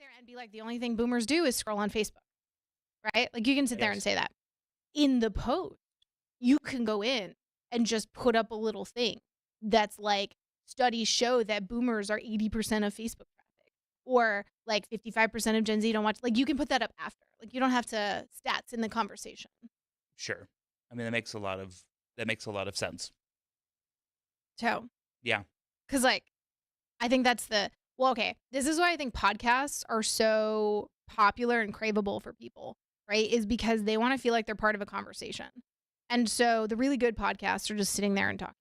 there and be like, the only thing boomers do is scroll on Facebook, right? Like you can sit there and say that. In the post, you can go in and just put up a little thing that's like, studies show that boomers are 80% of Facebook traffic, or like 55% of Gen Z don't watch. Like you can put that up after. Like you don't have to stats in the conversation. Sure. I mean, that makes a lot of sense. So yeah, because like I think that's okay. This is why I think podcasts are so popular and craveable for people, right? Is because they want to feel like they're part of a conversation. And so the really good podcasts are just sitting there and talking.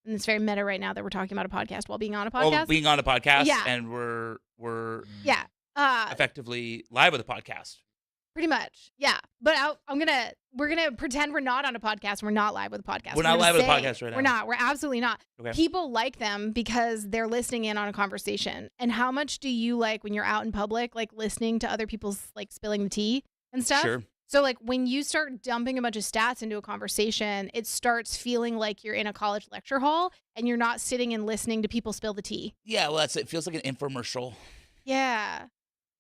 And it's very meta right now that we're talking about a podcast while being on a podcast. Well, being on a podcast, yeah. And we're effectively live with a podcast. Pretty much, yeah. But we're gonna pretend we're not on a podcast. We're not live with a podcast. We're not live with a podcast right now. We're not. We're absolutely not. Okay. People like them because they're listening in on a conversation. And how much do you like when you're out in public, like listening to other people's like spilling the tea and stuff? Sure. So like when you start dumping a bunch of stats into a conversation, it starts feeling like you're in a college lecture hall and you're not sitting and listening to people spill the tea. Yeah, well, it feels like an infomercial. Yeah.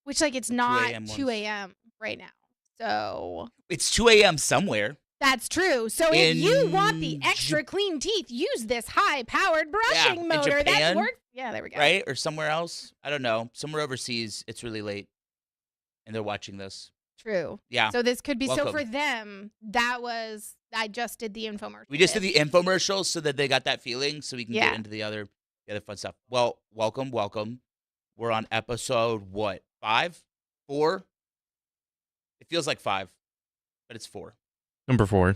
Which like it's not 2 a.m. right now. So it's 2 a.m. somewhere. That's true. So if you want the extra clean teeth, use this high-powered brushing motor. That works. Yeah, there we go. Right? Or somewhere else. I don't know. Somewhere overseas, it's really late. And they're watching this. True. Yeah. So this could be, Welcome. so for them, I just did the infomercial. We just did the infomercial so that they got that feeling so we can get into the other fun stuff. Well, welcome. We're on episode, 5? 4? It feels like 5, but it's 4. Number 4.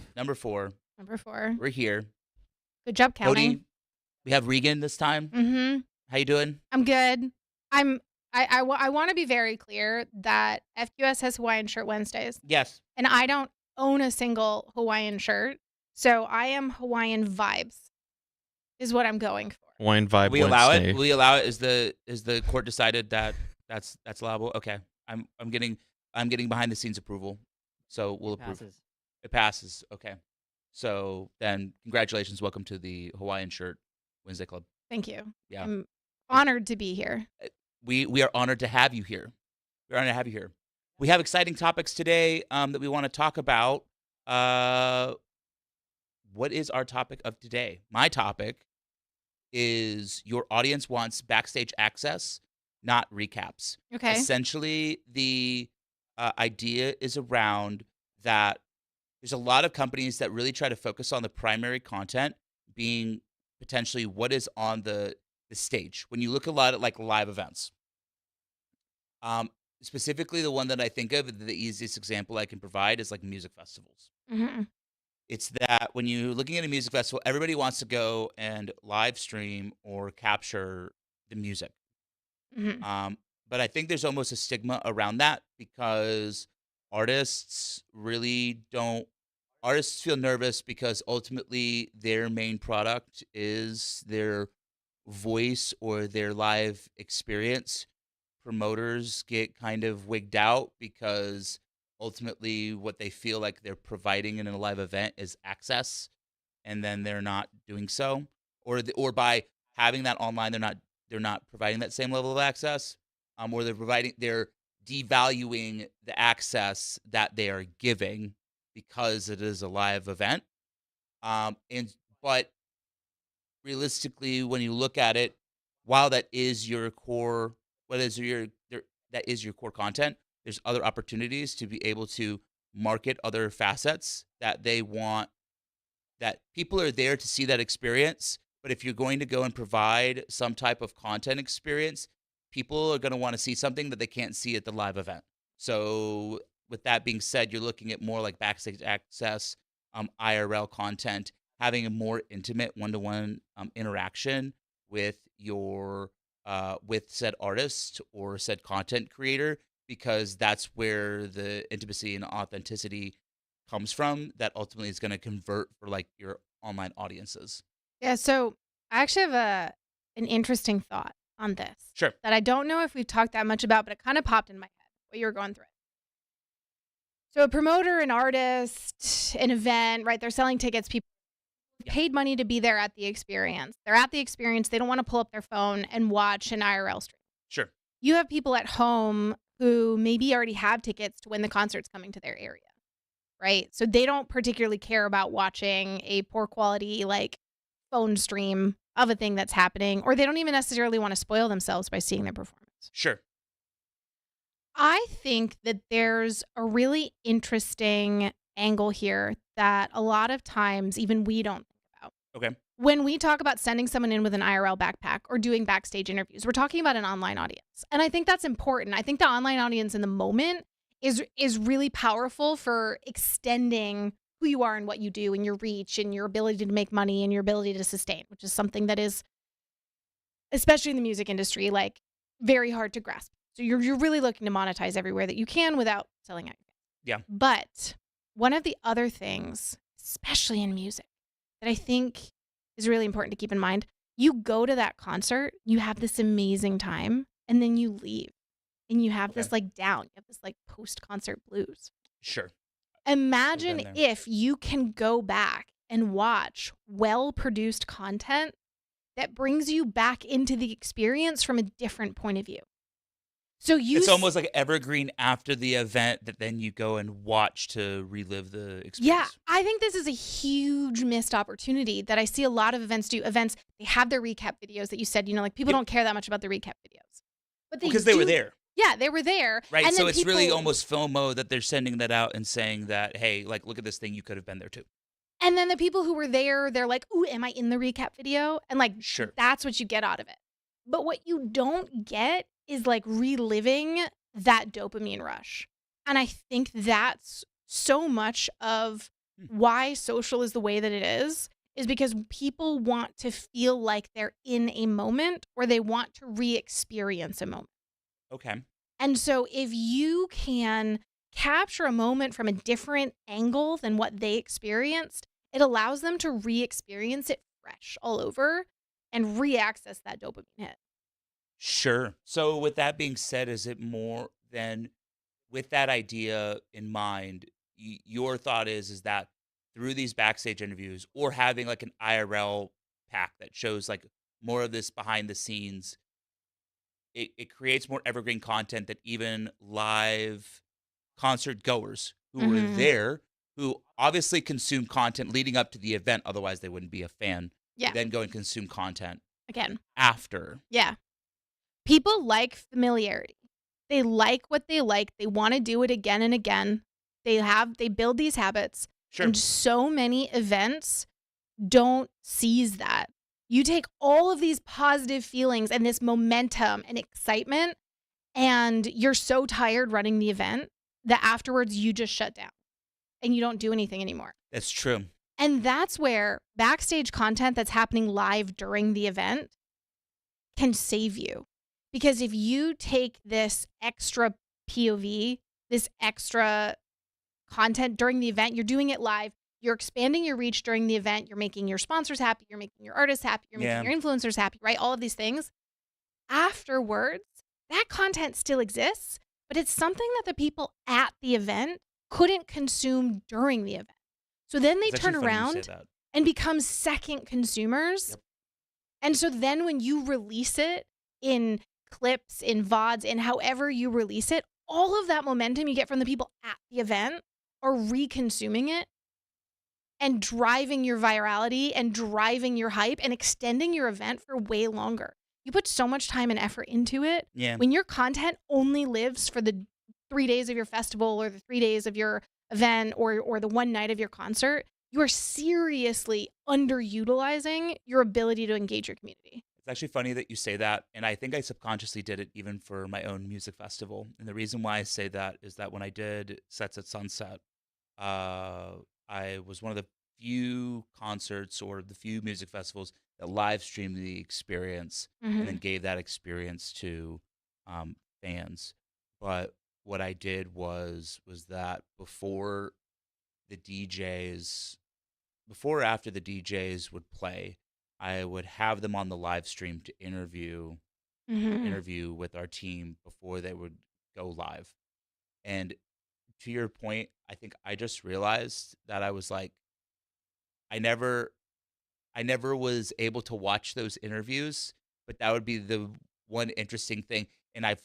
We're here. Good job counting. Cody, we have Regan this time. Mm-hmm. How you doing? I'm good. I want to be very clear that FQS has Hawaiian Shirt Wednesdays. Yes. And I don't own a single Hawaiian shirt. So I am Hawaiian vibes is what I'm going for. Hawaiian vibe We Wednesday. allow it? We allow it? Is the court decided that that's allowable? Okay. I'm getting behind the scenes approval. So we'll approve. It passes. Okay. So then congratulations. Welcome to the Hawaiian Shirt Wednesday Club. Thank you. Yeah. I'm honored to be here. We are honored to have you here. We're honored to have you here. We have exciting topics today that we want to talk about. What is our topic of today? My topic is your audience wants backstage access, not recaps. Okay. Essentially, the idea is around that there's a lot of companies that really try to focus on the primary content being potentially what is on the stage. When you look a lot at like live events, specifically the one that I think of, the easiest example I can provide is like music festivals. Mm-hmm. It's that when you're looking at a music festival, everybody wants to go and live stream or capture the music. Mm-hmm. But I think there's almost a stigma around that because artists feel nervous because ultimately their main product is their voice or their live experience. Promoters get kind of wigged out because ultimately what they feel like they're providing in a live event is access, and then they're not doing so, or by having that online they're not providing that same level of access, or they're devaluing the access that they are giving because it is a live event. But realistically, when you look at it, while that is your core, that is your core content, there's other opportunities to be able to market other facets that they want, that people are there to see that experience. But if you're going to go and provide some type of content experience, people are going to want to see something that they can't see at the live event. So with that being said, you're looking at more like backstage access, IRL content, having a more intimate one-to-one interaction with your with said artist or said content creator, because that's where the intimacy and authenticity comes from that ultimately is going to convert for like your online audiences. Yeah, so I actually have an interesting thought on this. Sure. That I don't know if we've talked that much about, but it kind of popped in my head while you were going through it. So a promoter, an artist, an event, right? They're selling tickets. People paid money to be there at the experience. They're at the experience. They don't want to pull up their phone and watch an IRL stream. Sure. you have people at home who maybe already have tickets to when the concert's coming to their area, right? So they don't particularly care about watching a poor quality, like, phone stream of a thing that's happening, or they don't even necessarily want to spoil themselves by seeing their performance. Sure. I think that there's a really interesting angle here that a lot of times even we don't think about. Okay. When we talk about sending someone in with an IRL backpack or doing backstage interviews, we're talking about an online audience. And I think that's important. I think the online audience in the moment is really powerful for extending who you are and what you do and your reach and your ability to make money and your ability to sustain, which is something that is, especially in the music industry, like, very hard to grasp. So you're really looking to monetize everywhere that you can without selling out. Yeah. But one of the other things, especially in music, that I think is really important to keep in mind, you go to that concert, you have this amazing time, and then you leave. And you have this, like, down. You have this, like, post-concert blues. Sure. Imagine there. if you can go back and watch well-produced content that brings you back into the experience from a different point of view. So It's almost like evergreen after the event that then you go and watch to relive the experience. Yeah, I think this is a huge missed opportunity that I see a lot of events do. Events, they have their recap videos that you said, like, people don't care that much about the recap videos. But because they were there. Yeah, they were there. Right, and so then it's really almost FOMO that they're sending that out and saying that, hey, like, look at this thing, you could have been there too. And then the people who were there, they're like, ooh, am I in the recap video? And, like, Sure. That's what you get out of it. But what you don't get is, like, reliving that dopamine rush. And I think that's so much of why social is the way that it is because people want to feel like they're in a moment or they want to re-experience a moment. Okay. And so if you can capture a moment from a different angle than what they experienced, it allows them to re-experience it fresh all over and re-access that dopamine hit. Sure. So with that being said, is it more than with that idea in mind, your thought is that through these backstage interviews or having like an IRL pack that shows like more of this behind the scenes, it creates more evergreen content that even live concert goers who were there, who obviously consume content leading up to the event, otherwise they wouldn't be a fan. Yeah. Then go and consume content Again. after. Yeah. People like familiarity. They like what they like. They want to do it again and again. They build these habits. Sure. And so many events don't seize that. You take all of these positive feelings and this momentum and excitement, and you're so tired running the event that afterwards you just shut down and you don't do anything anymore. That's true. And that's where backstage content that's happening live during the event can save you. Because if you take this extra POV, this extra content during the event, you're doing it live, you're expanding your reach during the event, you're making your sponsors happy, you're making your artists happy, you're making your influencers happy, right? All of these things. Afterwards, that content still exists, but it's something that the people at the event couldn't consume during the event. So then they turn around and become second consumers. Yep. And so then when you release it in clips, in VODs, in however you release it, all of that momentum you get from the people at the event are re-consuming it and driving your virality and driving your hype and extending your event for way longer. You put so much time and effort into it. Yeah. When your content only lives for the 3 days of your festival or the 3 days of your event or the one night of your concert, you are seriously underutilizing your ability to engage your community. It's actually funny that you say that, and I think I subconsciously did it even for my own music festival. And the reason why I say that is that when I did Sets at Sunset, I was one of the few concerts or the few music festivals that live streamed the experience and then gave that experience to fans. But what I did was that before or after the DJs would play, I would have them on the live stream to interview with our team before they would go live. And to your point, I think I just realized that I was like, I never was able to watch those interviews, but that would be the one interesting thing. and I've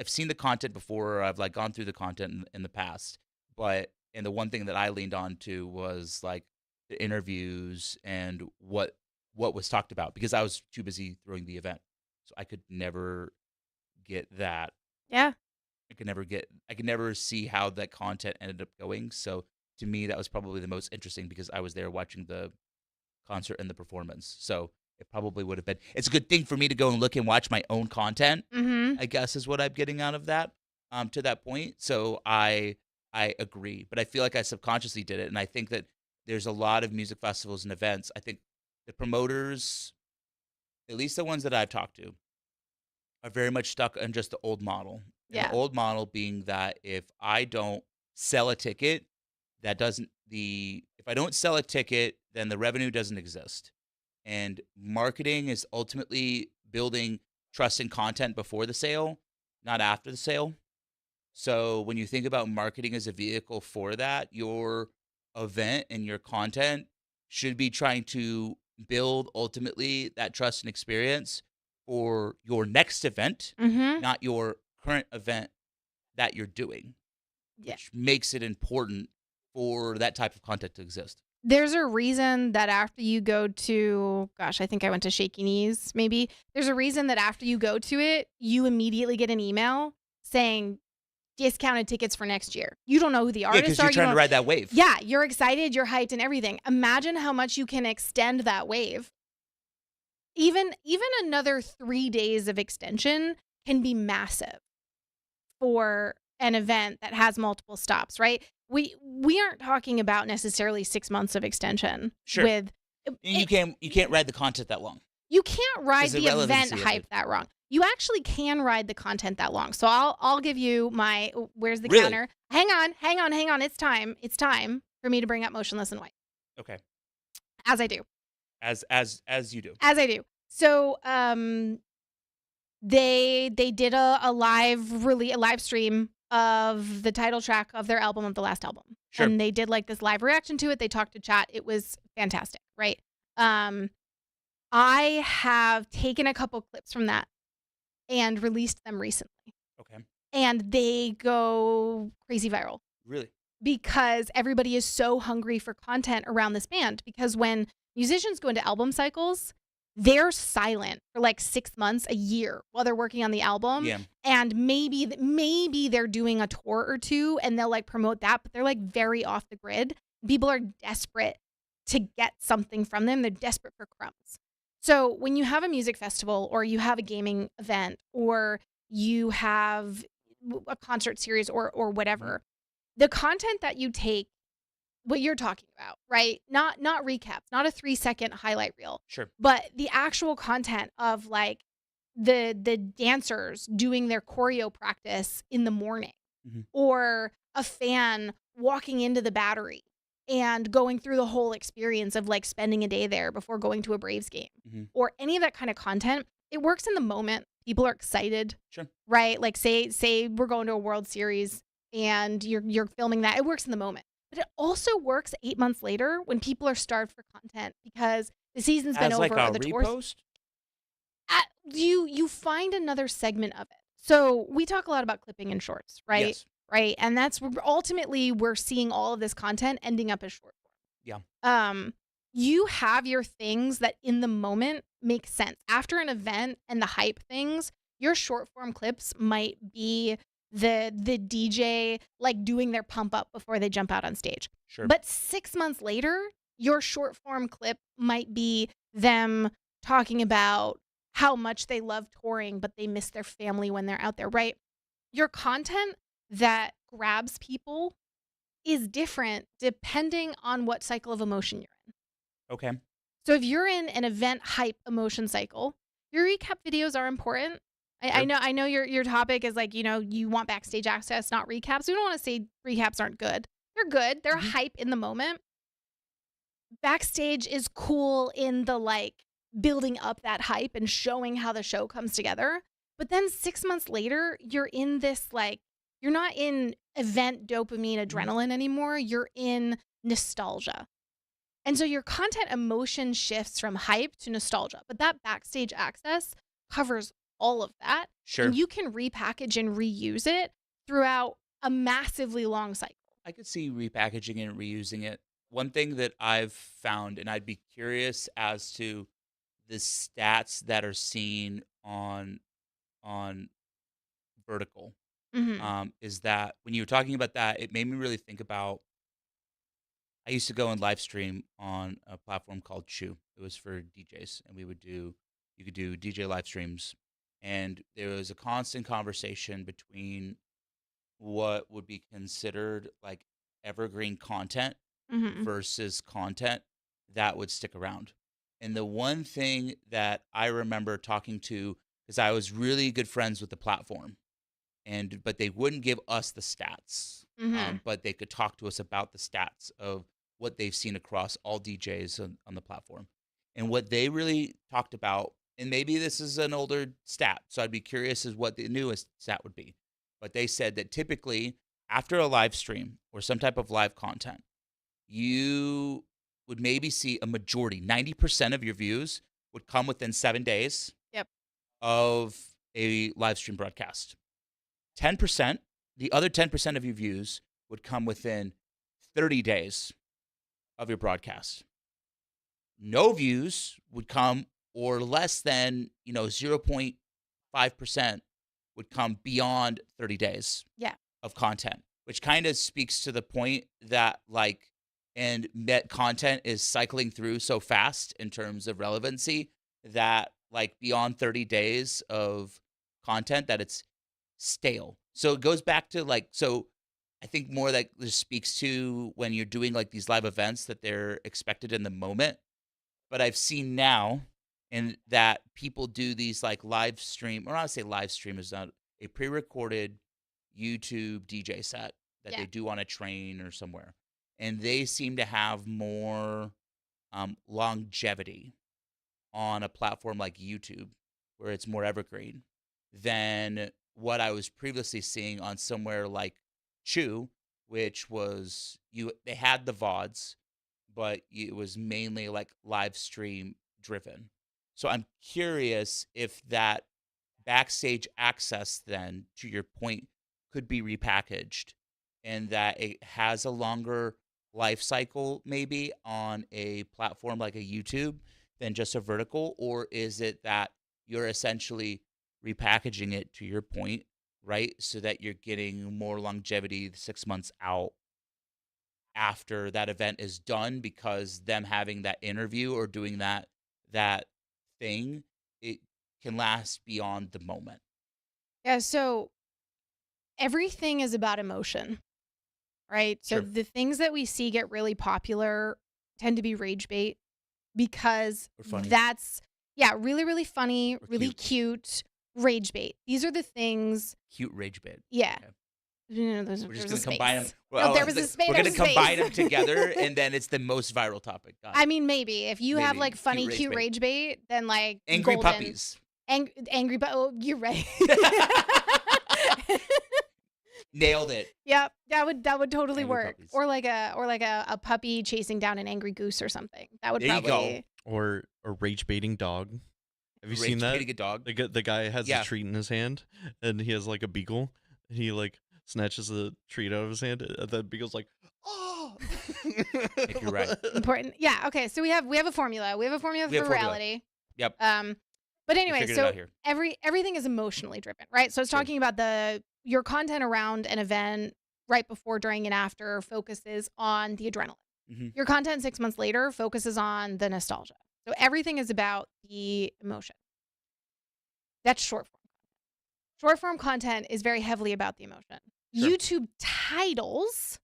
seen the content before. I've like gone through the content in the past, and the one thing that I leaned on to was like the interviews and what was talked about because I was too busy throwing the event, so I could never get that. Yeah. I could never see how that content ended up going. So to me, that was probably the most interesting because I was there watching the concert and the performance. So it probably would have been. It's a good thing for me to go and look and watch my own content. Mm-hmm. I guess is what I'm getting out of that. To that point. So I agree, but I feel like I subconsciously did it, and I think that there's a lot of music festivals and events. I think the promoters, at least the ones that I've talked to, are very much stuck on just the old model. And the Yeah. old model being that if I don't sell a ticket, if I don't sell a ticket, then the revenue doesn't exist. And marketing is ultimately building trust and content before the sale, not after the sale. So when you think about marketing as a vehicle for that, your event and your content should be trying to build ultimately that trust and experience for your next event, Mm-hmm. not your current event that you're doing, Yeah. which makes it important for that type of content to exist. There's a reason that after you go to, gosh, I think I went to Shaky Knees, maybe. There's a reason that after you go to it, you immediately get an email saying discounted tickets for next year. You don't know who the Yeah, artists because are. you're trying to ride that wave. Yeah, you're excited, you're hyped and everything. Imagine how much you can extend that wave. Even another 3 days of extension can be massive for an event that has multiple stops, right? We aren't talking about necessarily 6 months of extension. Sure. With You can't ride the content that long. you can't ride 'Cause the the event relevancy of hype it. that long. You actually can ride the content that long. So I'll give you my where's the Really? counter? Hang on. It's time for me to bring up Motionless in White. Okay. As I do. As you do. As I do. So they did a live stream of the title track of their album, of the last album. Sure. And they did like this live reaction to it. They talked to chat. It was fantastic, right? I have taken a couple clips from that and released them recently. Okay. And they go crazy viral Really? because everybody is so hungry for content around this band. Because when musicians go into album cycles, they're silent for like 6 months, a year while they're working on the album. Yeah. And maybe they're doing a tour or two and they'll like promote that, but they're like very off the grid. People are desperate to get something from them. They're desperate for crumbs. So when you have a music festival or you have a gaming event or you have a concert series or whatever, the content that you take, what you're talking about, right? Not recaps, not a 3-second highlight reel. Sure. But the actual content of like the dancers doing their choreo practice in the morning, or a fan walking into the Battery and going through the whole experience of like spending a day there before going to a Braves game, or any of that kind of content. It works in the moment. People are excited, Sure. right? Like say we're going to a World Series and you're filming that. It works in the moment. But it also works 8 months later when people are starved for content because the season's been As over. like a or the tours. repost? You find another segment of it. So we talk a lot about clipping and shorts, right? Yes. Right. And that's ultimately we're seeing all of this content ending up as short form. Yeah. You have your things that in the moment make sense. After an event and the hype things, your short form clips might be the DJ like doing their pump up before they jump out on stage. Sure. But 6 months later, your short form clip might be them talking about how much they love touring, but they miss their family when they're out there, right? Your content that grabs people is different depending on what cycle of emotion you're in. Okay. So if you're in an event hype emotion cycle, your recap videos are important. I know your topic is like, you want backstage access, not recaps. We don't want to say recaps aren't good. They're good. They're hype in the moment. Backstage is cool in the like building up that hype and showing how the show comes together. But then 6 months later, you're in this like, you're not in event dopamine adrenaline anymore. You're in nostalgia. And so your content emotion shifts from hype to nostalgia. But that backstage access covers all of that. Sure. And you can repackage and reuse it throughout a massively long cycle. I could see repackaging and reusing it. One thing that I've found, and I'd be curious as to the stats that are seen on vertical, Mm-hmm. is that when you were talking about that, it made me really think about. I used to go and live stream on a platform called Chew. It was for DJs, and you could do DJ live streams, and there was a constant conversation between what would be considered like evergreen content Mm-hmm. versus content that would stick around. And the one thing that I remember talking to, because I was really good friends with the platform, but they wouldn't give us the stats, Mm-hmm. but they could talk to us about the stats of what they've seen across all DJs on the platform. And what they really talked about, and maybe this is an older stat, so I'd be curious as what the newest stat would be. But they said that typically after a live stream or some type of live content, you would maybe see a majority, 90% of your views would come within 7 days Yep. of a live stream broadcast. 10%, the other 10% of your views would come within 30 days of your broadcast. No views would come, or less than 0.5% would come beyond 30 days Yeah. of content, which kind of speaks to the point that and that content is cycling through so fast in terms of relevancy that beyond 30 days of content that it's stale. So it goes back to so I think more that this speaks to when you're doing these live events that they're expected in the moment. But I've seen now and that people do these live stream, or I would say live stream is not a pre-recorded YouTube DJ set that they do on a train or somewhere. And they seem to have more longevity on a platform like YouTube, where it's more evergreen, than what I was previously seeing on somewhere like Chew, which was they had the VODs, but it was mainly live stream driven. So I'm curious if that backstage access, then to your point, could be repackaged, and that it has a longer life cycle maybe on a platform like a YouTube than just a vertical. Or is it that you're essentially repackaging it, to your point, right, so that you're getting more longevity 6 months out after that event is done, because them having that interview or doing that thing, it can last beyond the moment. Yeah. So everything is about emotion, right? So Sure. the things that we see get really popular tend to be rage bait, because Or funny. that's really, really funny, Or really cute rage bait. These are the things. Cute rage bait. Yeah. Okay. We're We're just going to combine them. There was a space. We're going to combine them together, and then it's the most viral topic. I mean, maybe if you have Maybe. funny, Cute cute rage bait, then Angry golden. puppies. Angry, but you're right. Nailed it. Yep, that would totally Angry work. puppies. Or a puppy chasing down an angry goose or something. That would There you probably. Or a rage baiting dog. Have you seen Rage that? baiting a dog. The guy has Yeah. a treat in his hand, and he has a beagle. And he snatches the treat out of his hand, and the beagle's like, oh. If you're right. Important. Yeah. Okay. So we have a formula. We have a formula We have for a formula. reality. Yep. But We anyway, figured it so out here. everything is emotionally driven, right? So it's Sure. talking about your content around an event right before, during, and after focuses on the adrenaline. Mhm. Your content 6 months later focuses on the nostalgia. So everything is about the emotion. That's short form. Short form content is very heavily about the emotion. Sure. YouTube titles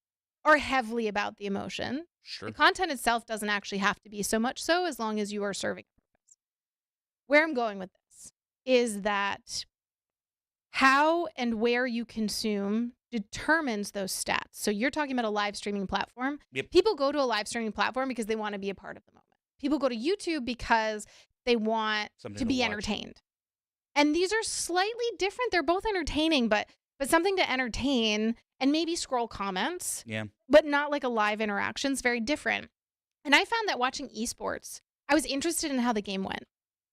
are heavily about the emotion. Sure. The content itself doesn't actually have to be so much so, as long as you are serving a purpose. Where I'm going with this is that how and where you consume determines those stats. So you're talking about a live streaming platform. Yep. People go to a live streaming platform because they want to be a part of the moment. People go to YouTube because they want Something to to be watch. entertained. And these are slightly different. They're both entertaining, but something to entertain and maybe scroll comments, Yeah. but not like a live interaction. It's very different. And I found that watching esports, I was interested in how the game went.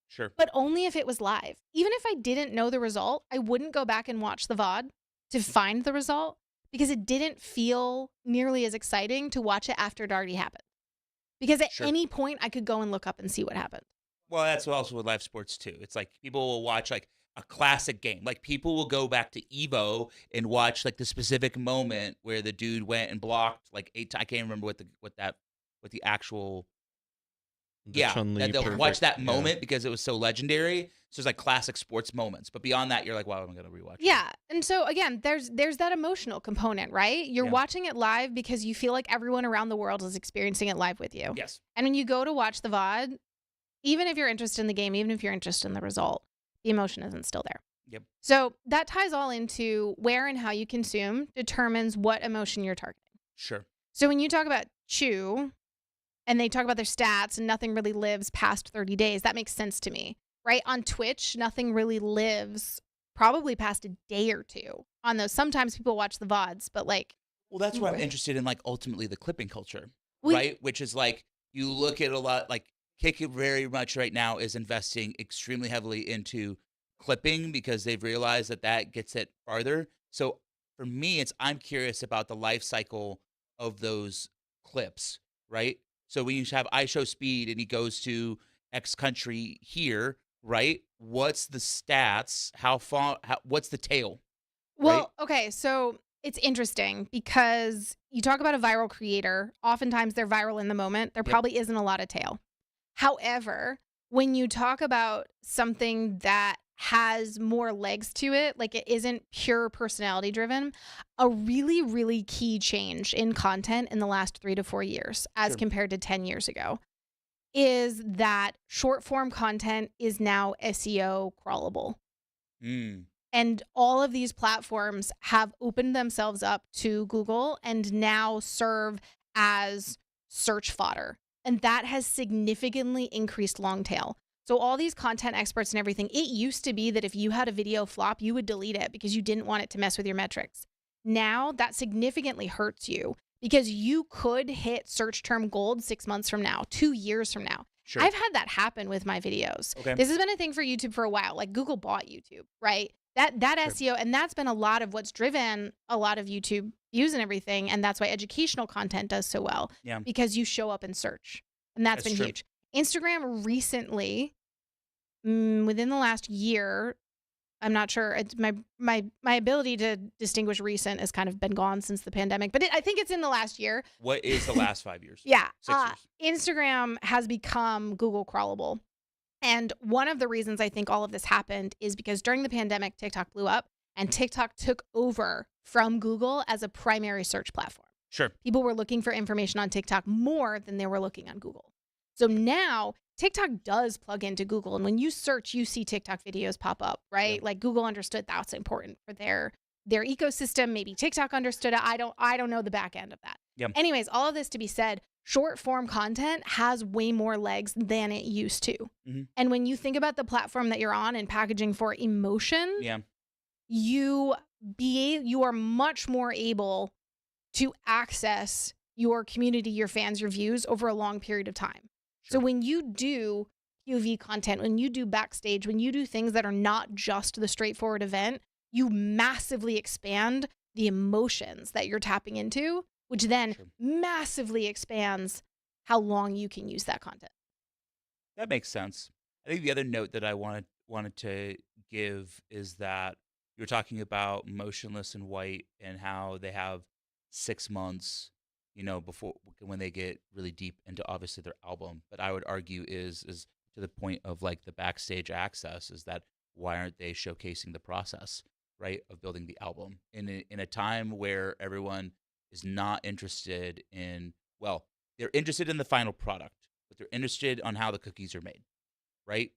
Sure. but only if it was live. Even if I didn't know the result, I wouldn't go back and watch the VOD to find the result because it didn't feel nearly as exciting to watch it after it already happened. Because at Sure. any point, I could go and look up and see what happened. Well, that's also with live sports too. It's like people will watch like a classic game. Like people will go back to Evo and watch like the specific moment where the dude went and blocked like 8 times. I can't remember what the actual The yeah, Chun-Li that they'll watch perfect. that Yeah. moment because it was so legendary. So it's like classic sports moments. But beyond that, you're like, wow, I'm gonna rewatch it. Yeah. And so again, there's that emotional component, right? You're Yeah. watching it live because you feel like everyone around the world is experiencing it live with you. Yes. And when you go to watch the VOD, even if you're interested in the game, even if you're interested in the result, the emotion isn't still there. Yep. So that ties all into where and how you consume determines what emotion you're targeting. Sure. So when you talk about Chew and they talk about their stats and nothing really lives past 30 days, that makes sense to me, right? On Twitch, nothing really lives probably past a day or two on those. Sometimes people watch the VODs, but like. Well, that's why I'm interested in like ultimately the clipping culture, We- right? Which is like you look at a lot like Kick very much right now is investing extremely heavily into clipping because they've realized that that gets it farther. So for me, I'm curious about the life cycle of those clips, right? So when you have I show speed and he goes to X country here, right? What's the stats? How far? What's the tail? Well, okay, so it's interesting because you talk about a viral creator. Oftentimes they're viral in the moment. There probably isn't a lot of tail. However, when you talk about something that has more legs to it, like it isn't pure personality driven, a really, really key change in content in the last 3 to 4 years as Sure. compared to 10 years ago is that short form content is now SEO crawlable. And all of these platforms have opened themselves up to Google and now serve as search fodder. And that has significantly increased long tail. So all these content experts and everything, it used to be that if you had a video flop, you would delete it because you didn't want it to mess with your metrics. Now that significantly hurts you because you could hit search term gold 6 months from now, 2 years from now. Sure. I've had that happen with my videos. Okay. This has been a thing for YouTube for a while. Like Google bought YouTube, right? That Sure. SEO, and that's been a lot of what's driven a lot of YouTube views and everything. And that's why educational content does so well. Yeah. Because you show up in search. And that's That's been true. huge. Instagram recently, within the last year, I'm not sure. It's my ability to distinguish recent has kind of been gone since the pandemic, but I think it's in the last year. What is the last 5 years? Yeah. 6 years. Instagram has become Google crawlable. And one of the reasons I think all of this happened is because during the pandemic, TikTok blew up and TikTok took over from Google as a primary search platform. Sure. People were looking for information on TikTok more than they were looking on Google. So now TikTok does plug into Google. And when you search, you see TikTok videos pop up, right? Yeah. Like Google understood that's important for their ecosystem. Maybe TikTok understood it. I don't know the back end of that. Yeah. Anyways, all of this to be said, short form content has way more legs than it used to. Mm-hmm. And when you think about the platform that you're on and packaging for emotion, Yeah. you are much more able to access your community, your fans, your views over a long period of time. Sure. So when you do POV content, when you do backstage, when you do things that are not just the straightforward event, you massively expand the emotions that you're tapping into, which then Sure. massively expands how long you can use that content. That makes sense. I think the other note that I wanted to give is that you were talking about Motionless in White and how they have 6 months, before when they get really deep into obviously their album. But I would argue is to the point of like the backstage access is that why aren't they showcasing the process, right, of building the album in a time where everyone is not interested in they're interested in the final product, but they're interested on how the cookies are made, right?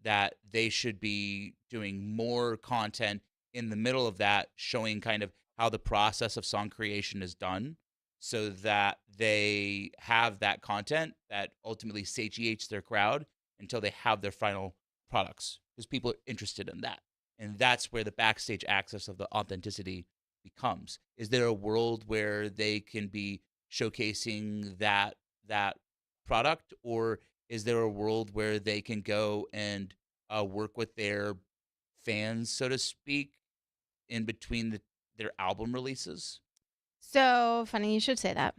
That they should be doing more content in the middle of that, showing kind of how the process of song creation is done so that they have that content that ultimately satiates their crowd until they have their final products because people are interested in that. And that's where the backstage access of the authenticity becomes. Is there a world where they can be showcasing that product, or is there a world where they can go and work with their fans, so to speak, in between their album releases? So funny you should say that.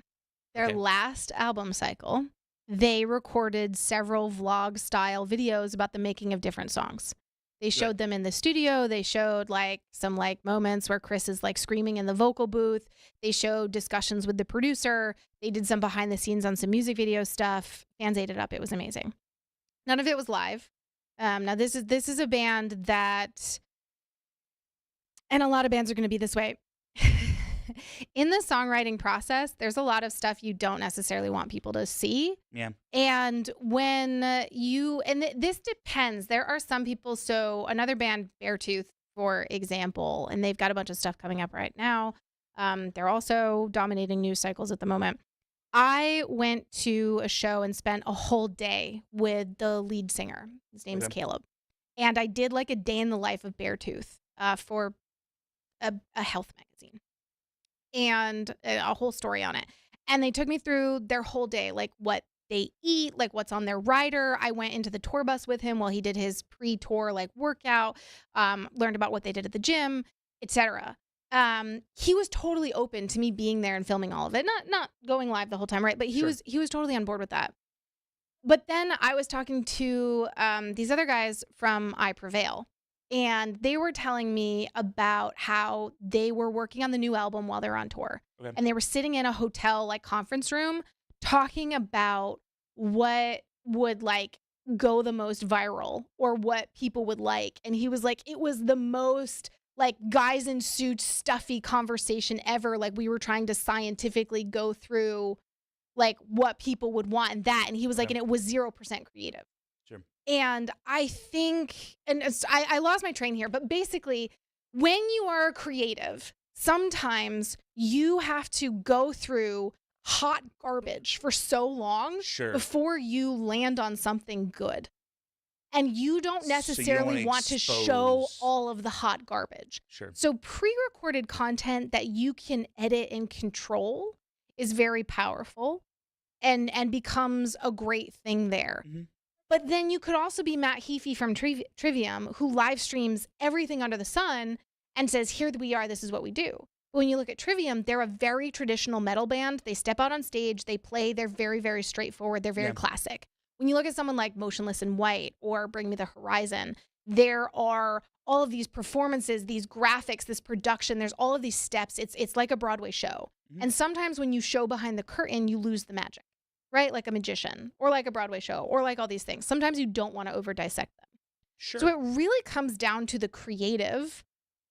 Their Okay. last album cycle, they recorded several vlog style videos about the making of different songs. They showed them in the studio. They showed like some like moments where Chris is like screaming in the vocal booth. They showed discussions with the producer. They did some behind the scenes on some music video stuff. Fans ate it up. It was amazing. None of it was live. Now this is a band that, and a lot of bands are going to be this way. In the songwriting process, there's a lot of stuff you don't necessarily want people to see. Yeah. And when this depends. There are some people, so another band, Beartooth, for example, and they've got a bunch of stuff coming up right now. They're also dominating news cycles at the moment. I went to a show and spent a whole day with the lead singer. His name's Caleb. And I did like a day in the life of Beartooth for a health magazine. And a whole story on it. And they took me through their whole day, like what they eat, like what's on their rider. I went into the tour bus with him while he did his pre-tour like workout, learned about what they did at the gym, etc. He was totally open to me being there and filming all of it, not going live the whole time, right? But he was totally on board with that. But then I was talking to these other guys from I Prevail. And they were telling me about how they were working on the new album while they're on tour. Okay. And they were sitting in a hotel like conference room talking about what would like go the most viral or what people would like. And he was like, it was the most like guys in suits stuffy conversation ever. Like we were trying to scientifically go through like what people would want and that. And he was like, and it was 0% creative. Sure. And I think, and I lost my train here, but basically, when you are a creative, sometimes you have to go through hot garbage for so long before you land on something good. And you don't necessarily want to show all of the hot garbage. Sure. So pre-recorded content that you can edit and control is very powerful and becomes a great thing there. Mm-hmm. But then you could also be Matt Heafy from Trivium, who live streams everything under the sun and says, here we are, this is what we do. But when you look at Trivium, they're a very traditional metal band. They step out on stage, they play, they're very, very straightforward, they're very classic. When you look at someone like Motionless in White or Bring Me the Horizon, there are all of these performances, these graphics, this production, there's all of these steps. It's like a Broadway show. Mm-hmm. And sometimes when you show behind the curtain, you lose the magic. Right? Like a magician or like a Broadway show or like all these things. Sometimes you don't want to over dissect them. Sure. So it really comes down to the creative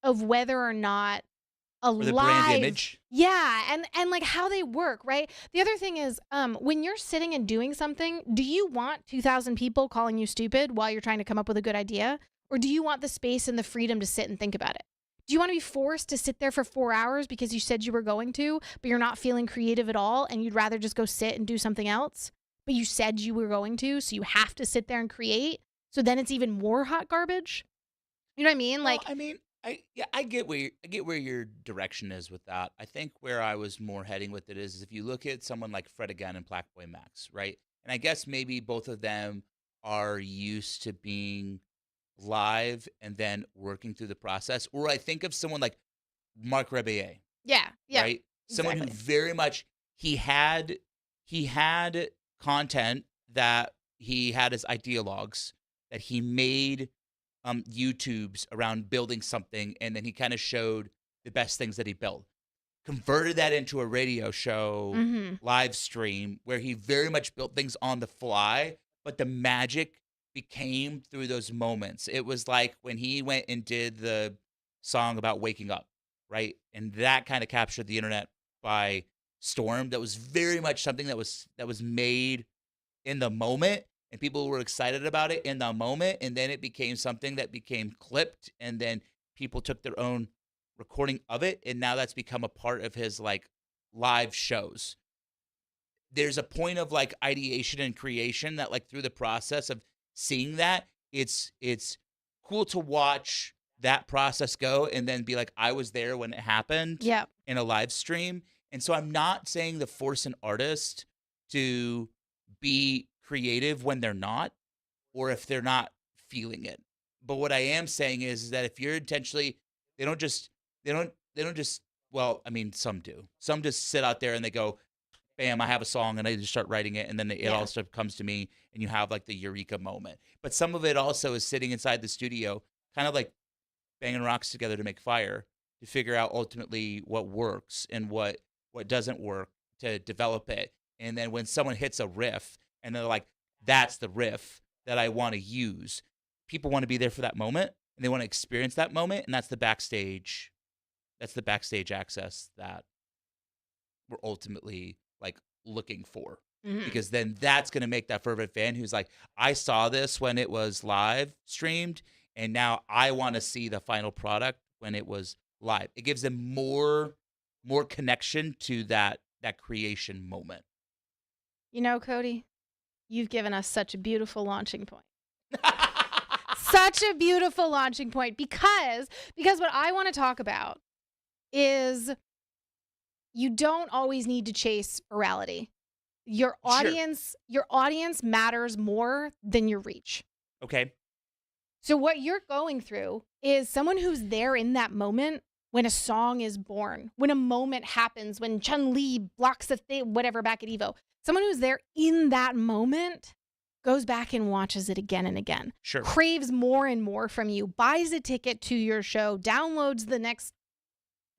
of whether or not a or the live brand image. Yeah. And like how they work, right? The other thing is when you're sitting and doing something, do you want 2,000 people calling you stupid while you're trying to come up with a good idea? Or do you want the space and the freedom to sit and think about it? Do you want to be forced to sit there for 4 hours because you said you were going to, but you're not feeling creative at all and you'd rather just go sit and do something else, but you said you were going to, so you have to sit there and create? So then it's even more hot garbage? You know what I mean? Like, I mean, I get where your direction is with that. I think where I was more heading with it is if you look at someone like Fred Again and Blackboy Max, right? And I guess maybe both of them are used to being live and then working through the process. Or I think of someone like Mark Rebier. Yeah. Right? Someone who very much he had content that he had as ideologues that he made YouTubes around building something, and then he kind of showed the best things that he built. Converted that into a radio show live stream where he very much built things on the fly, but the magic became through those moments. It was like when he went and did the song about waking up, right? And that kind of captured the internet by storm. That was very much something that was made in the moment, and people were excited about it in the moment, and then it became something that became clipped, and then people took their own recording of it, and now that's become a part of his like live shows. There's a point of like ideation and creation that like through the process of seeing that, it's cool to watch that process go and then be like, I was there when it happened in a live stream. And so I'm not saying to force an artist to be creative when they're not, or if they're not feeling it. But what I am saying is that if you're intentionally, they don't just, they don't just, well, I mean, some do. Some just sit out there and they go, bam, I have a song, and I just start writing it, and then it all stuff comes to me, and you have like the eureka moment. But some of it also is sitting inside the studio, kind of like banging rocks together to make fire, to figure out ultimately what works and what doesn't work, to develop it. And then when someone hits a riff and they're like, that's the riff that I want to use, people want to be there for that moment, and they want to experience that moment, and that's the backstage access that we're ultimately like looking for. Because then that's going to make that fervent fan who's like, I saw this when it was live streamed, and now I want to see the final product when it was live. It gives them more connection to that creation moment. You know, Cody, you've given us such a beautiful launching point. Such a beautiful launching point, because what I want to talk about is you don't always need to chase virality. Your audience matters more than your reach. Okay. So what you're going through is someone who's there in that moment when a song is born, when a moment happens, when Chun-Li blocks a thing, whatever, back at Evo. Someone who's there in that moment goes back and watches it again and again. Sure. Craves more and more from you, buys a ticket to your show, downloads the next,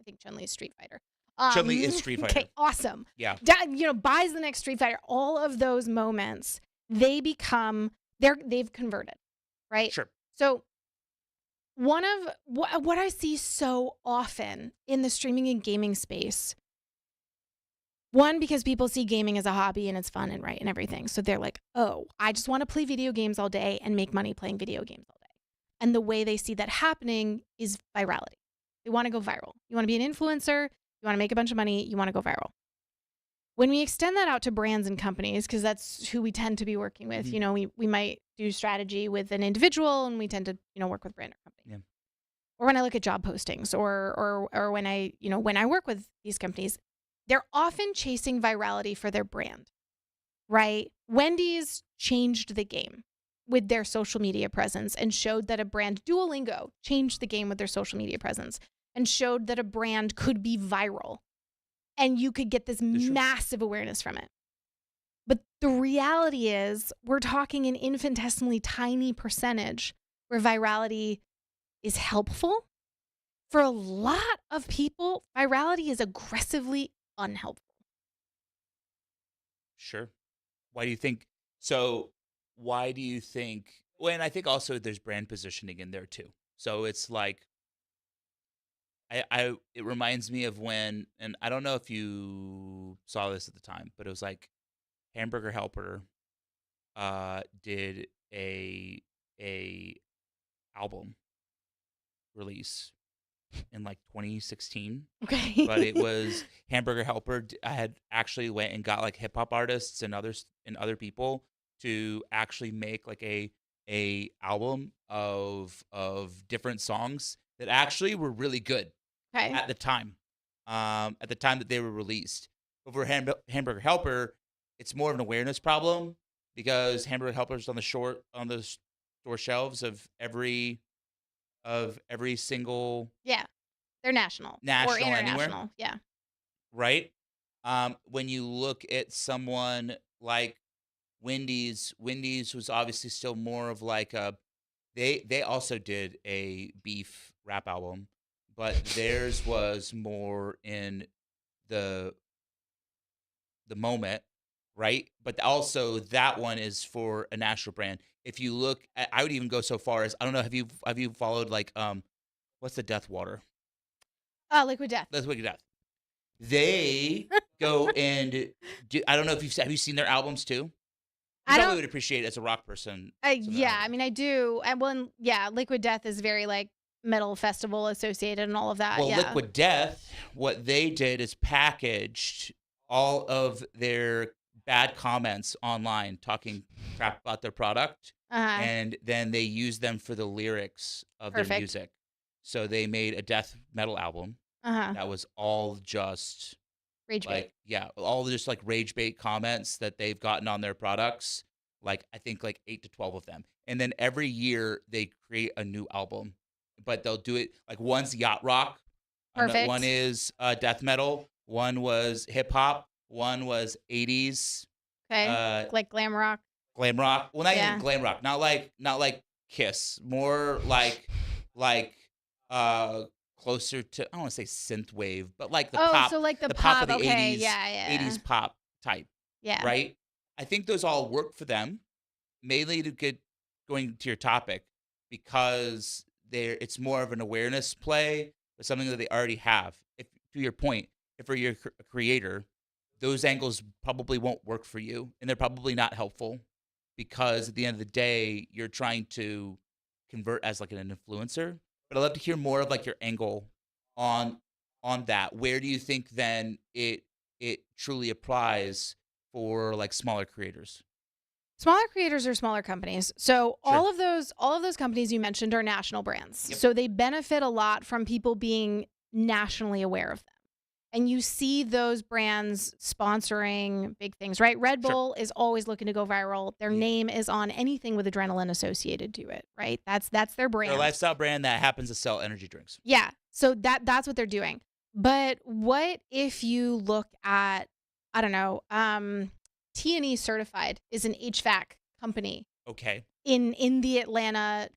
I think Chun-Li is Street Fighter. Chun-Li is Street Fighter. Okay, awesome. Yeah. Buys the next Street Fighter. All of those moments, they've converted, right? Sure. So one of what I see so often in the streaming and gaming space, one, because people see gaming as a hobby and it's fun and right and everything. So they're like, oh, I just want to play video games all day and make money playing video games all day. And the way they see that happening is virality. They want to go viral. You want to be an influencer. You want to make a bunch of money. You want to go viral. When we extend that out to brands and companies, because that's who we tend to be working with, we might do strategy with an individual, and we tend to, work with brand or company. Yeah. Or when I look at job postings, or when I work with these companies, they're often chasing virality for their brand, right? Wendy's changed the game with their social media presence and showed that a brand, Duolingo, changed the game with their social media presence and showed that a brand could be viral and you could get this massive awareness from it. But the reality is we're talking an infinitesimally tiny percentage where virality is helpful. For a lot of people, virality is aggressively unhelpful. Sure. Why do you think? Well, and I think also there's brand positioning in there too. So it's like, it reminds me of when, and I don't know if you saw this at the time, but it was like Hamburger Helper did a album release in like 2016. Okay. But it was Hamburger Helper. I had actually went and got like hip hop artists and other people to actually make like a album of different songs that actually were really good at the time. At the time that they were released. But for Hamburger Helper, it's more of an awareness problem because Hamburger Helper's on the store shelves of every single they're national or international. Anywhere. Yeah. Right? When you look at someone like Wendy's was obviously still more of like they also did a beef rap album, but theirs was more in the moment, right? But also that one is for a national brand. If you look at, I would even go so far as, I don't know, have you followed like what's the Death Water? Liquid Death. That's Liquid Death. They go and I don't know if have you seen their albums too? You probably would appreciate it as a rock person. Yeah, I mean, I do. And Liquid Death is very like metal festival associated and all of that. Well, yeah. Liquid Death, what they did is packaged all of their bad comments online talking crap about their product, and then they used them for the lyrics of their music. So they made a death metal album that was all just rage bait. All just like rage bait comments that they've gotten on their products. like I think like 8 to 12 of them. And then every year they create a new album. But they'll do it like one's yacht rock, one Perfect. is death metal, one was hip hop, one was 80s Okay. uh Like glam rock. glam rock. Well, not Yeah. even glam rock, not like Kiss, more like closer to, I don't want to say synth wave, but like the pop, so like the pop pop. of the Okay. 80s, Yeah. 80s pop type, Yeah. right? I think those all work for them, mainly to get going to your topic, because it's more of an awareness play with something that they already have. If, to your point, if you're a creator, those angles probably won't work for you, and they're probably not helpful, because at the end of the day, you're trying to convert as like an influencer. But I'd love to hear more of like your angle on that. Where do you think then it truly applies for like smaller creators? Smaller creators are smaller companies. So Sure. all of those companies you mentioned are national brands. Yep. So they benefit a lot from people being nationally aware of them. And you see those brands sponsoring big things, right? Red Sure. Bull is always looking to go viral. Their Yeah. name is on anything with adrenaline associated to it, right? That's their They're brand. a lifestyle brand that happens to sell energy drinks. Yeah. So that's what they're doing. But what if you look at, I don't know, T&E Certified is an HVAC company Okay. in the Atlanta,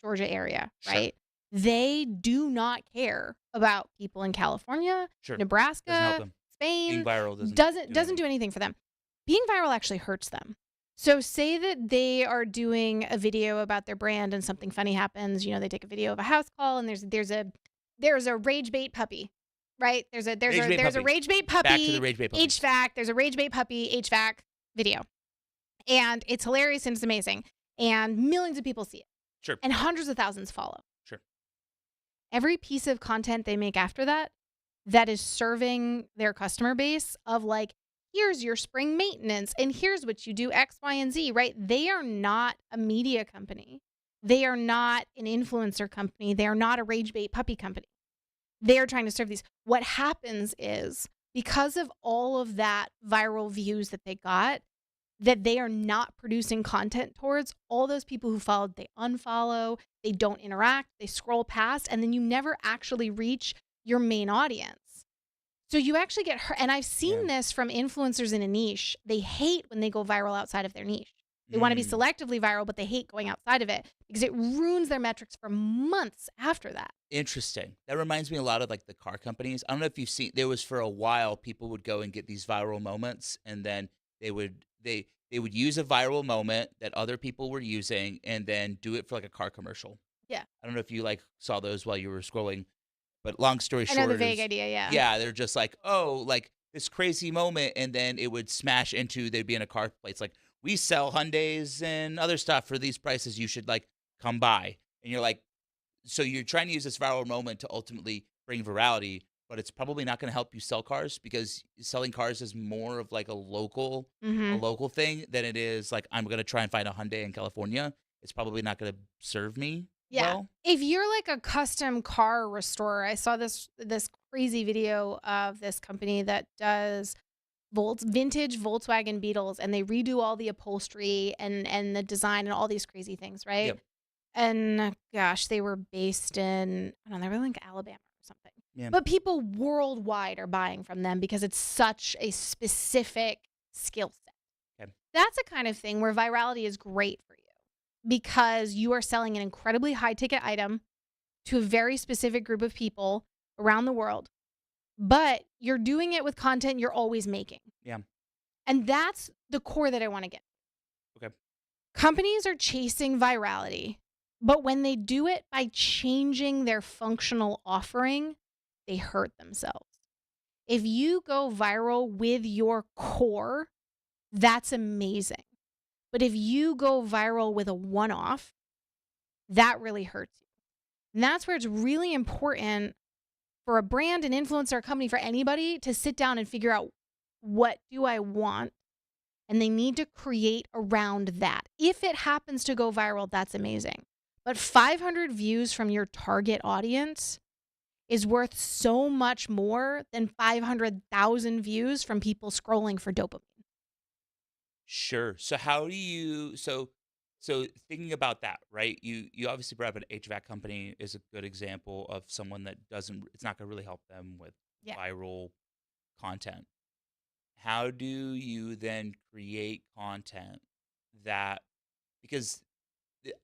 Georgia area, Sure. right? They do not care about people in California, Sure. Nebraska, Doesn't help them. Being Spain. viral Doesn't do anything for them. Being viral actually hurts them. So say that they are doing a video about their brand and something funny happens. You know, they take a video of a house call and there's a rage bait puppy, right? There's a rage bait puppy. Back to the rage bait puppy. HVAC. There's a rage bait puppy HVAC video, and it's hilarious and it's amazing, and millions of people see it. Sure. And hundreds of thousands follow. Sure. Every piece of content they make after that is serving their customer base of like, here's your spring maintenance and here's what you do X, Y, and Z, right? They are not a media company. They are not an influencer company. They are not a rage bait puppy company. They are trying to serve these. What happens is because of all of that viral views that they got, that they are not producing content towards, all those people who followed, they unfollow, they don't interact, they scroll past, and then you never actually reach your main audience. So you actually get hurt. And I've seen this from influencers in a niche. They hate when they go viral outside of their niche. They want to be selectively viral, but they hate going outside of it because it ruins their metrics for months after that. Interesting. That reminds me a lot of like the car companies. I don't know if you've seen, there was for a while, people would go and get these viral moments, and then they would use a viral moment that other people were using and then do it for like a car commercial. Yeah. I don't know if you like saw those while you were scrolling, but long story short, I know the vague idea, yeah. Yeah, they're just like, oh, like this crazy moment, and then it would smash into, they'd be in a car place like, we sell Hyundais and other stuff for these prices, you should like come by. And you're like, so you're trying to use this viral moment to ultimately bring virality, but it's probably not going to help you sell cars, because selling cars is more of like a local thing than it is like, I'm going to try and find a Hyundai in California. It's probably not going to serve me well. If you're like a custom car restorer, I saw this crazy video of this company that does vintage Volkswagen Beetles, and they redo all the upholstery and the design and all these crazy things, right? Yep. And gosh, they were based in, I don't know, they were like Alabama or something. Yeah. But people worldwide are buying from them because it's such a specific skill set. Okay. That's a kind of thing where virality is great for you because you are selling an incredibly high ticket item to a very specific group of people around the world, but you're doing it with content you're always making. Yeah. And that's the core that I want to get. Okay. Companies are chasing virality, but when they do it by changing their functional offering, they hurt themselves. If you go viral with your core, that's amazing. But if you go viral with a one-off, that really hurts you. And that's where it's really important for a brand, an influencer, a company, for anybody to sit down and figure out, what do I want? And they need to create around that. If it happens to go viral, that's amazing. But 500 views from your target audience is worth so much more than 500,000 views from people scrolling for dopamine. Sure. So how do you so thinking about that, right? You obviously brought up an HVAC company is a good example of someone that doesn't it's not going to really help them with Yeah. viral content. How do you then create content that because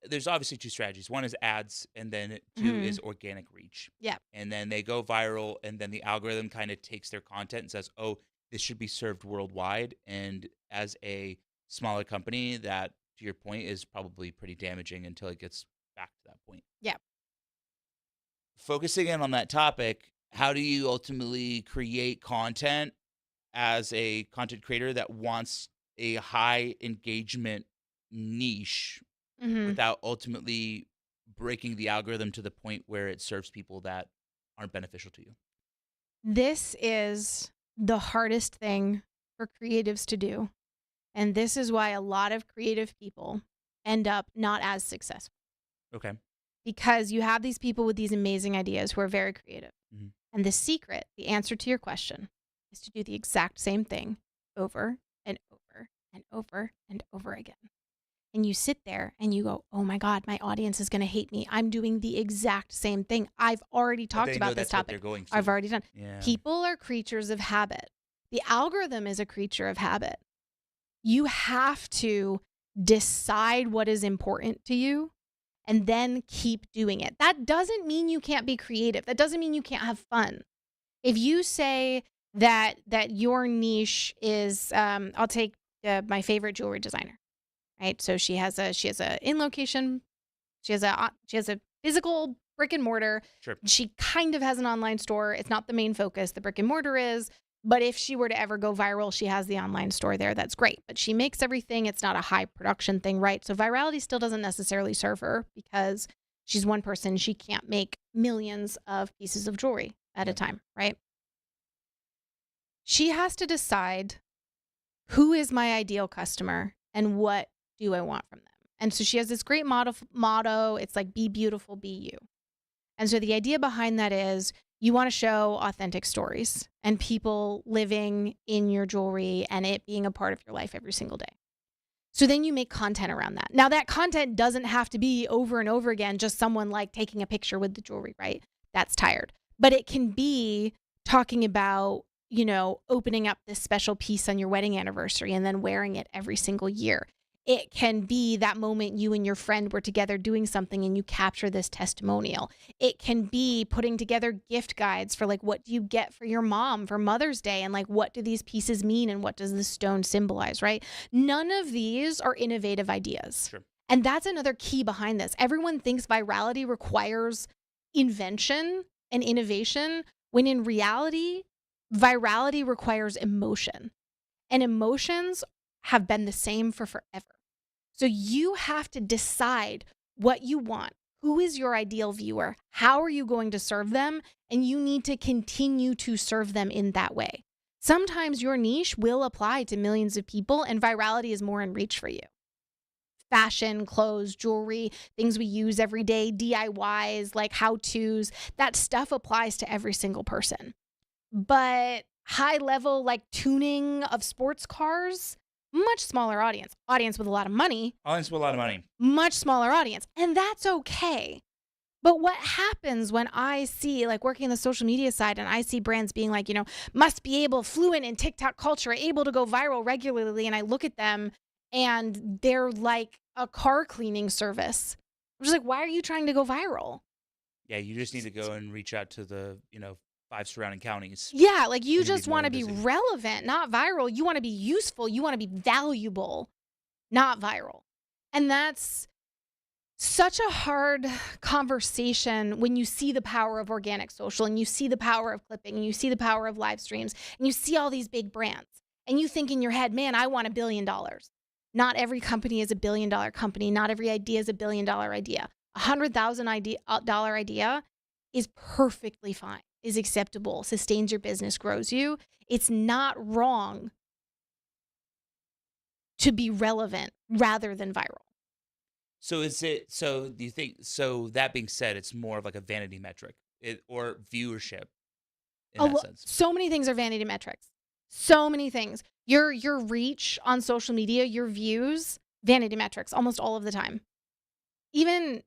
there's obviously two strategies. One is ads, and then two Hmm. is organic reach. Yeah. And then they go viral, and then the algorithm kind of takes their content and says, "Oh, this should be served worldwide." And as a smaller company, that to your point is probably pretty damaging until it gets back to that point. Yeah. Focusing in on that topic, how do you ultimately create content as a content creator that wants a high engagement niche Hmm. without ultimately breaking the algorithm to the point where it serves people that aren't beneficial to you? This is the hardest thing for creatives to do. And this is why a lot of creative people end up not as successful, Okay. because you have these people with these amazing ideas who are very creative. Mhm. And the secret, the answer to your question, is to do the exact same thing over and over and over and over again. And you sit there and you go, oh my God, my audience is going to hate me. I'm doing the exact same thing. I've already But talked they know about this that's what they're topic. going I've through. already done. Yeah. People are creatures of habit. The algorithm is a creature of habit. You have to decide what is important to you and then keep doing it. That doesn't mean you can't be creative. That doesn't mean you can't have fun. If you say that your niche is, I'll take my favorite jewelry designer, right? So she has a in location, she has a physical brick and mortar. Sure. She kind of has an online store. It's not the main focus. The brick and mortar is. But if she were to ever go viral, she has the online store there. That's great. But she makes everything. It's not a high production thing, right? So virality still doesn't necessarily serve her because she's one person. She can't make millions of pieces of jewelry at a Yep. time, right? She has to decide who is my ideal customer and what do I want from them. And so she has this great motto. It's like, be beautiful, be you. And so the idea behind that is you want to show authentic stories and people living in your jewelry and it being a part of your life every single day. So then you make content around that. Now that content doesn't have to be over and over again, just someone like taking a picture with the jewelry, right? That's tired. But it can be talking about, opening up this special piece on your wedding anniversary and then wearing it every single year. It can be that moment you and your friend were together doing something and you capture this testimonial. It can be putting together gift guides for like, what do you get for your mom for Mother's Day? And like, what do these pieces mean? And what does the stone symbolize, right? None of these are innovative ideas. Sure. And that's another key behind this. Everyone thinks virality requires invention and innovation, when in reality, virality requires emotion. And emotions have been the same for forever. So you have to decide what you want. Who is your ideal viewer? How are you going to serve them? And you need to continue to serve them in that way. Sometimes your niche will apply to millions of people and virality is more in reach for you. Fashion, clothes, jewelry, things we use every day, DIYs, like how-tos, that stuff applies to every single person. But high level, like tuning of sports cars, much smaller audience. Audience with a lot of money. Audience with a lot of money. Much smaller audience. And that's okay. But what happens when I see, like working the social media side, and I see brands being like, must be fluent in TikTok culture, able to go viral regularly. And I look at them and they're like a car cleaning service. I'm just like, why are you trying to go viral? Yeah, you just need to go and reach out to the, 5 surrounding counties. Yeah, like you And you'd be just more want to than be busy. relevant, not viral. You want to be useful. You want to be valuable, not viral. And that's such a hard conversation when you see the power of organic social and you see the power of clipping and you see the power of live streams and you see all these big brands and you think in your head, man, I want $1 billion. Not every company is $1 billion company. Not every idea is $1 billion idea. $100,000 idea is perfectly fine, is acceptable, sustains your business, grows you. It's not wrong to be relevant rather than viral. So do you think, so that being said, it's more of like a vanity metric or viewership in that sense? So many things are vanity metrics. So many things. Your reach on social media, your views, vanity metrics almost all of the time. Even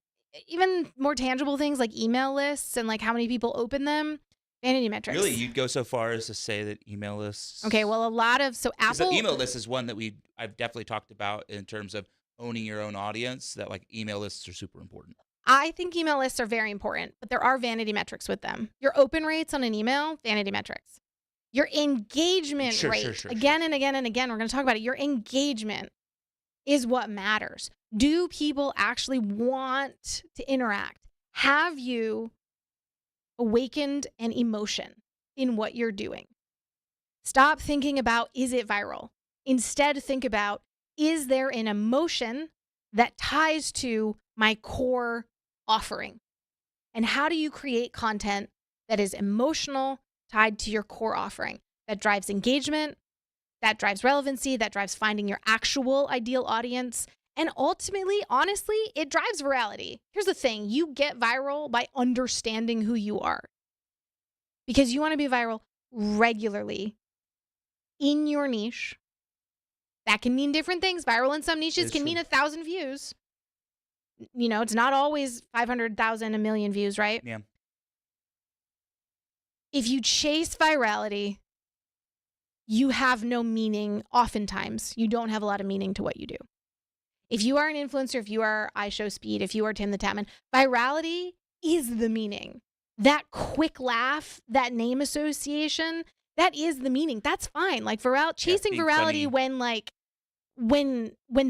more tangible things like email lists and like how many people open them, vanity metrics. Really, you'd go so far as to say that email lists? Okay, well, a lot of Apple. Apple Email list is one that I've definitely talked about in terms of owning your own audience. That like email lists are super important. I think email lists are very important, but there are vanity metrics with them. Your open rates on an email, vanity metrics. Your engagement rate, again and again and again, we're going to talk about it. Your engagement is what matters. Do people actually want to interact? Have you awakened an emotion in what you're doing? Stop thinking about, is it viral? Instead, think about, is there an emotion that ties to my core offering? And how do you create content that is emotional, tied to your core offering, that drives engagement, that drives relevancy, that drives finding your actual ideal audience, and ultimately, honestly, it drives virality. Here's the thing. You get viral by understanding who you are, because you want to be viral regularly in your niche. That can mean different things. Viral in some niches can mean 1,000 views. You know, it's not always 500,000, a million views, right? Yeah. If you chase virality, you have no meaning. Oftentimes, you don't have a lot of meaning to what you do. If you are an influencer, if you are iShowSpeed, if you are Tim the Tatman, virality is the meaning. That quick laugh, that name association, that is the meaning. That's fine. Like chasing virality when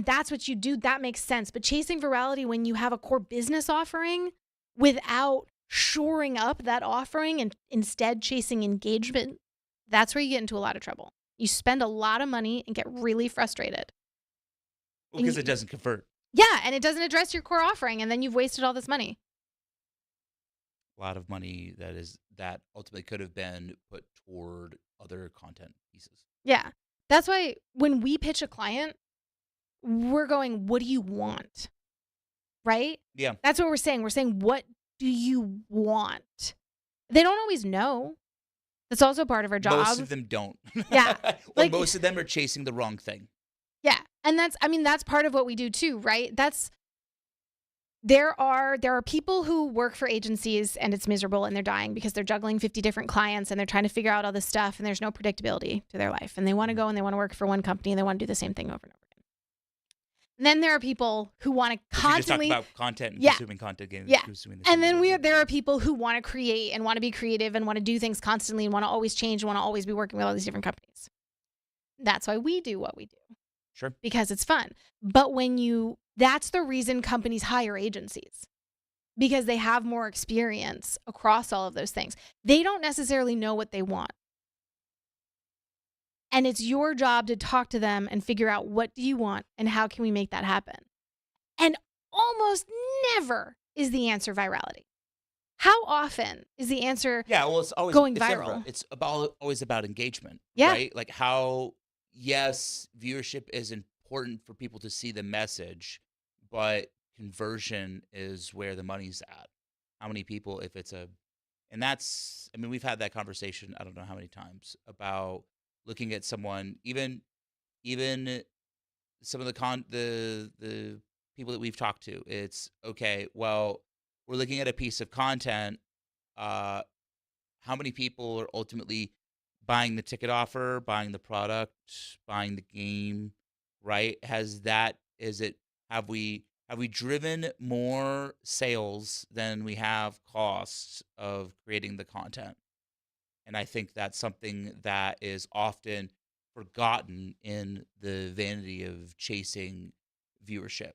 that's what you do, that makes sense. But chasing virality when you have a core business offering without shoring up that offering and instead chasing engagement, that's where you get into a lot of trouble. You spend a lot of money and get really frustrated. Well, because it doesn't convert. Yeah, and it doesn't address your core offering, and then you've wasted all this money. A lot of money that ultimately could have been put toward other content pieces. Yeah. That's why when we pitch a client, we're going, what do you want? Right? Yeah. That's what we're saying. We're saying, what do you want? They don't always know. That's also part of our job. Most of them don't. Yeah. Or most of them are chasing the wrong thing. Yeah. And that's part of what we do too, right? There are people who work for agencies and it's miserable and they're dying because they're juggling 50 different clients and they're trying to figure out all this stuff and there's no predictability to their life. And they want to go and they want to work for one company and they want to do the same thing over and over again. And then there are people who want to constantly talk about content and consuming content again. Yeah. And then there are people who want to create and want to be creative and want to do things constantly and want to always change and want to always be working with all these different companies. That's why we do what we do. Sure. Because it's fun. But that's the reason companies hire agencies, because they have more experience across all of those things. They don't necessarily know what they want. And it's your job to talk to them and figure out, what do you want and how can we make that happen? And almost never is the answer virality. How often is the answer it's always going viral? It's always about engagement, yeah. Right? Like yes, viewership is important for people to see the message, but conversion is where the money's at. How many people, we've had that conversation, I don't know how many times, about looking at someone, even some of the people that we've talked to. It's okay, well, we're looking at a piece of content. How many people are ultimately buying the ticket offer, buying the product, buying the game, right? Have we driven more sales than we have costs of creating the content? And I think that's something that is often forgotten in the vanity of chasing viewership,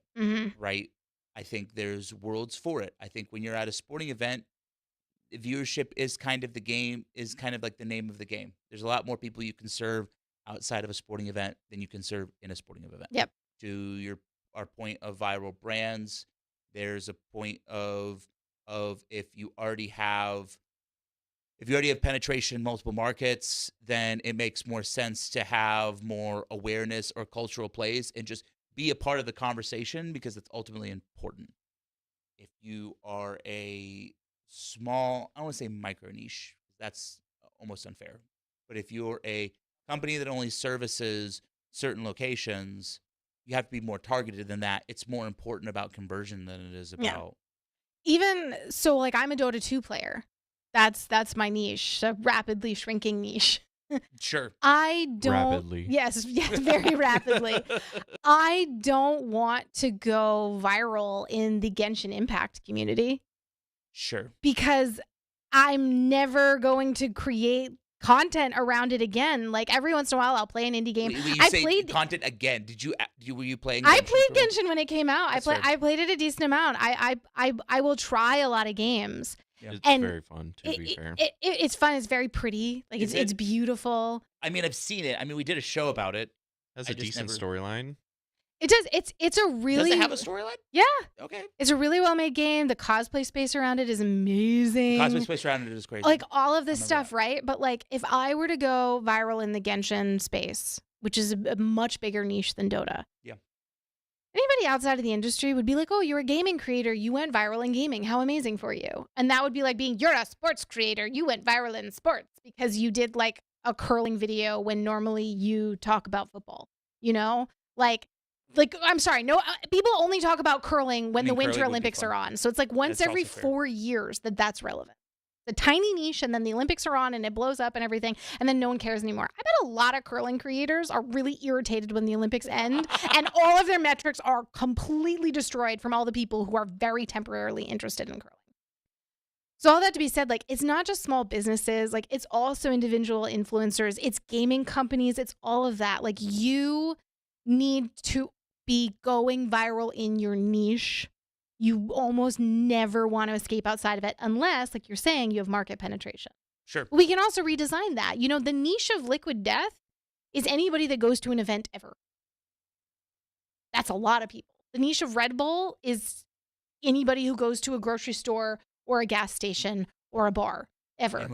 right? I think there's worlds for it. I think when you're at a sporting event, viewership is kind of like the name of the game. There's a lot more people you can serve outside of a sporting event than you can serve in a sporting event. Yep. To our point of viral brands, there's a point of if you already have penetration in multiple markets, then it makes more sense to have more awareness or cultural plays and just be a part of the conversation, because it's ultimately important. If you are a small, I don't want to say micro niche, that's almost unfair, but if you're a company that only services certain locations, you have to be more targeted than that. It's more important about conversion than it is Yeah. about. Even so, like I'm a Dota 2 player. That's my niche, a rapidly shrinking niche. Sure. I don't. Rapidly. Yes, very rapidly. I don't want to go viral in the Genshin Impact community Sure. because I'm never going to create content around it again. Like every once in a while, I'll play an indie game. When you I say played content again, were you playing? I Genshin played for a while? Genshin when it came out. That's fair. I played it a decent amount. I will try a lot of games. Yeah. It's And very fun, to be fair. It's fun. It's very pretty. Like Is it's it? beautiful. I mean, I've seen it. I mean, we did a show about it. Has I a just decent never- storyline. It does. It's a really Does it have a storyline? Yeah. Okay. It's a really well made game. The cosplay space around it is amazing. Cosplay space around it is crazy. Like all of this remember stuff, that. right? But like if I were to go viral in the Genshin space, which is a much bigger niche than Dota. Yeah. Anybody outside of the industry would be like, "Oh, you're a gaming creator. You went viral in gaming. How amazing for you." And that would be like being, "You're a sports creator. You went viral in sports because you did like a curling video when normally you talk about football." You know? Like I'm sorry, no people only talk about curling when I mean, the Winter curling would be Olympics fun. are on. So it's like once That's every also fair. 4 years that's relevant. The tiny niche, and then the Olympics are on and it blows up and everything, and then no one cares anymore. I bet a lot of curling creators are really irritated when the Olympics end and all of their metrics are completely destroyed from all the people who are very temporarily interested in curling. So all that to be said, like it's not just small businesses, like it's also individual influencers, it's gaming companies, it's all of that. Like you need to be going viral in your niche. You almost never want to escape outside of it unless, like you're saying, you have market penetration. Sure. We can also redesign that. You know, the niche of Liquid Death is anybody that goes to an event ever. That's a lot of people. The niche of Red Bull is anybody who goes to a grocery store or a gas station or a bar ever.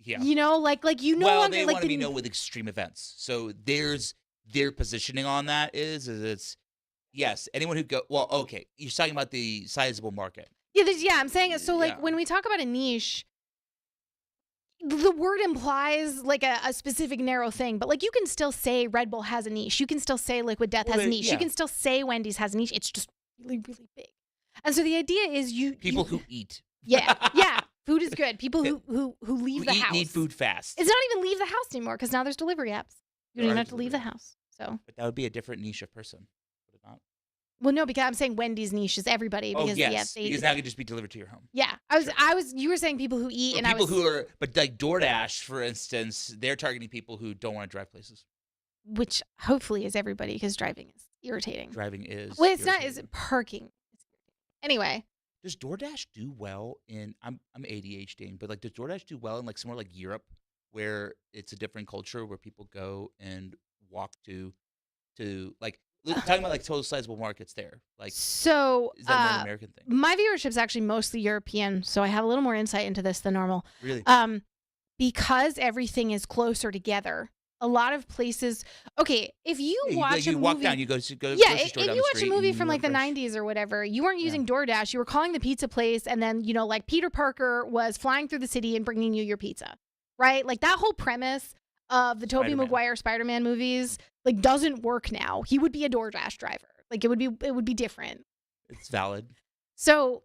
Yeah. You know, like you no well, longer they like want to be known with extreme events. So their positioning on that is it's yes, anyone who go well, okay, you're talking about the sizable market. Yeah, I'm saying it. So like Yeah. when we talk about a niche, the word implies like a specific narrow thing, but like you can still say Red Bull has a niche. You can still say Liquid Death Well, has a niche. yeah. You can still say Wendy's has a niche. It's just really, really big. And so the idea is People who eat. yeah, food is good. People who leave Who the eat, house. need food fast. It's not even leave the house anymore because now there's delivery apps. You don't There even are have to leave the delivery house. So But that would be a different niche of person, would it not? well, no, because I'm saying Wendy's niche is everybody. Oh Because yes, they, because now it can just be delivered to your home. yeah. I was. You were saying people who eat, Or and people I was. who are, but like DoorDash, for instance, they're targeting people who don't want to drive places. Which hopefully is everybody because driving is irritating. Driving is. Well, it's not. Is irritating. parking? Anyway, Does DoorDash do well in? I'm ADHDing, but like, does DoorDash do well in like somewhere like Europe, where it's a different culture, where people go and walk to like talking about like total sizable markets there? Like, so is that more an American thing? my viewership's actually mostly European, so I have a little more insight into this than normal. Really? Because everything is closer together. A lot of places. Okay, if you Yeah, watch a you walk movie, down, you go to go. yeah, grocery if store you down the watch a street movie and from you like the have fresh- 90s or whatever, you weren't Yeah. using DoorDash. You were calling the pizza place, and then you know, like Peter Parker was flying through the city and bringing you your pizza, right? Like that whole premise of the Tobey Spider-Man. Maguire Spider-Man movies like doesn't work now. He would be a DoorDash driver. Like it would be different. It's valid. So,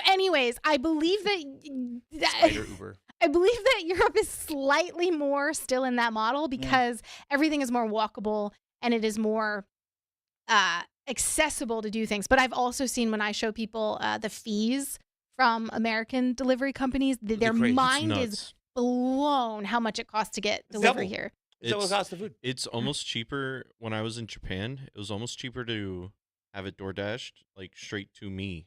anyways, I believe that Spider Uber. I believe that Europe is slightly more still in that model because everything is more walkable and it is more accessible to do things. But I've also seen when I show people the fees from American delivery companies, their crazy. It's mind is Nuts. blown how much it costs to get It's delivery double. here. So what costs the food? It's almost cheaper. When I was in Japan, it was almost cheaper to have it door dashed like straight to me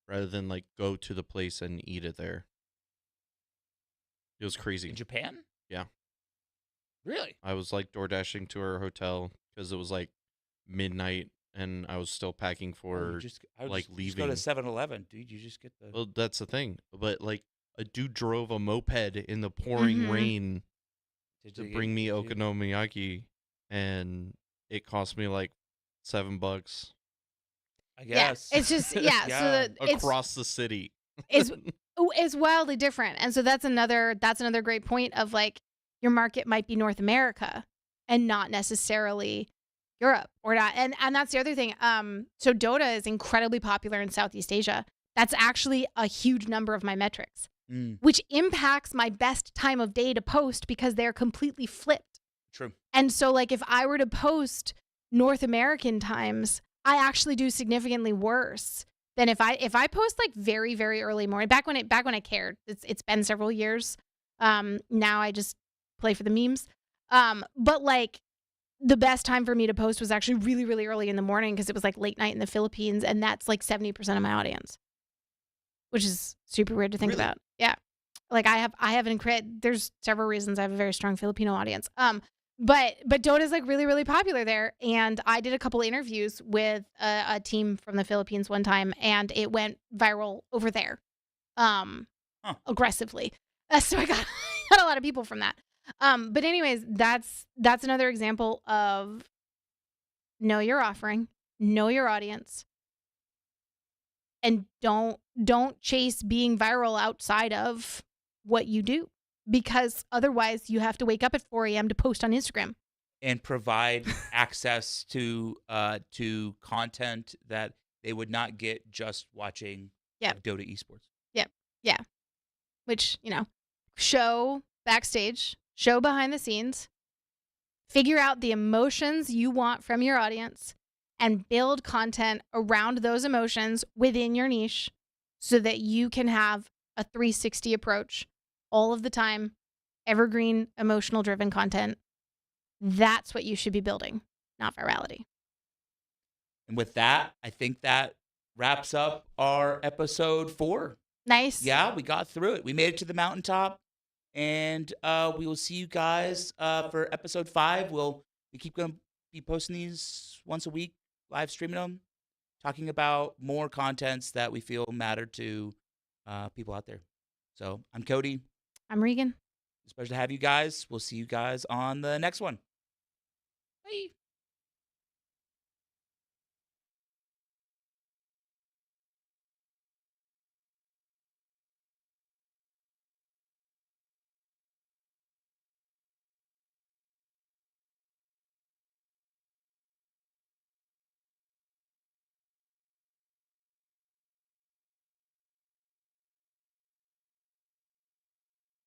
rather than like go to the place and eat it there. It was crazy. In Japan? Yeah. Really? I was like door dashing to our hotel because it was like midnight and I was still packing Oh, you for. I would like, just go to leaving. 7-Eleven, dude. You just get the. Well, that's the thing. But like a dude drove a moped in the pouring Mhm. rain Did to you bring me did you- okonomiyaki, and it cost me like $7 I guess. Yeah, it's just yeah. So Yeah. it's across the city. it's wildly different, and so that's another great point of like your market might be North America and not necessarily Europe or not. And that's the other thing. So Dota is incredibly popular in Southeast Asia. That's actually a huge number of my metrics, which impacts my best time of day to post because they're completely flipped. True. And so like if I were to post North American times, I actually do significantly worse than if I post like very, very early morning. Back when I cared. It's been several years. Now I just play for the memes. But like the best time for me to post was actually really, really early in the morning because it was like late night in the Philippines, and that's like 70% of my audience, which is super weird to think about. Yeah. Like I have there's several reasons I have a very strong Filipino audience. But Dota is like really, really popular there. And I did a couple interviews with a team from the Philippines one time, and it went viral over there, aggressively. So I got a lot of people from that. But anyways, that's another example of know your offering, know your audience, and don't chase being viral outside of what you do, because otherwise you have to wake up at 4 a.m. to post on Instagram and provide access to content that they would not get just watching Dota esports. Yep. Yeah. Which, show backstage, show behind the scenes, figure out the emotions you want from your audience, and build content around those emotions within your niche so that you can have a 360 approach all of the time, evergreen, emotional-driven content. That's what you should be building, not virality. And with that, I think that wraps up our episode 4. Nice. Yeah, we got through it. We made it to the mountaintop, and we will see you guys for episode 5. We keep going to be posting these once a week, live streaming them, talking about more contents that we feel matter to people out there. So I'm Cody. I'm Regan. It's a pleasure to have you guys. We'll see you guys on the next one. Bye.